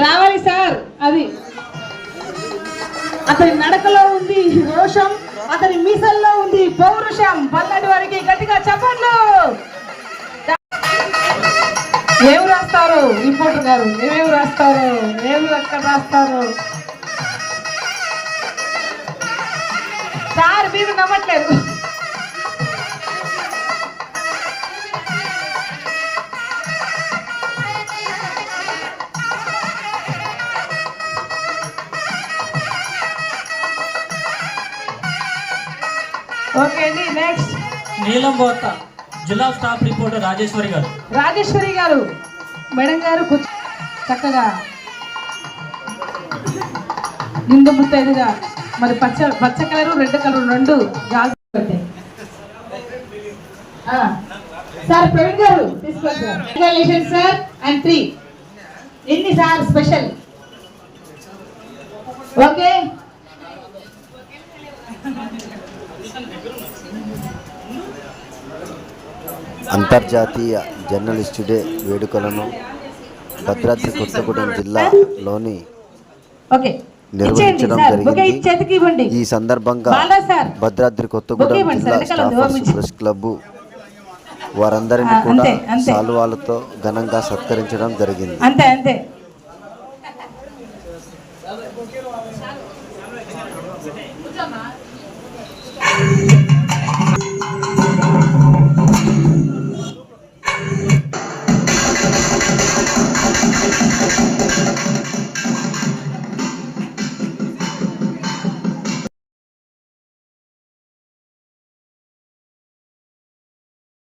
రావాలి సార్. అది అతని నడకలో ఉంది రోషం, అతని మీసల్లో ఉంది పౌరుషం. పల్లెటి వారికి గట్టిగా చెప్పండి. ఏం రాస్తారు రిపోర్టర్ గారు? ఏమేమి రాస్తారు? ఏమి ఎక్కడ రాస్తారు సార్? మీరు నమ్మట్లేదు. ఓకే అండి, నెక్స్ట్ నీలంబోత జిల్లా స్టాఫ్ రిపోర్టర్ రాజేశ్వరి గారు. రాజేశ్వరి గారు మేడం గారు చక్కగా నిండు ముత్తైదుగా మరి పచ్చ కలరు రెడ్ కలర్ రెండు గాజు సార్. ప్రవీణ్ గారు తీసుకోండి సార్. అండ్ 3 ఎన్ని సార్ స్పెషల్? ఓకే, అంతర్జాతీయ జర్నలిస్టు డే వేడుకలను భద్రాద్రి కొత్తగూడెం జిల్లాలోని నిర్వహించడం జరిగింది. ఈ సందర్భంగా భద్రాద్రి కొత్తగూడెం జిల్లా స్టాఫర్స్ ప్రెస్ క్లబ్ వారందరినీ కూడా సాల్వాలతో ఘనంగా సత్కరించడం జరిగింది. అంతే అంతే.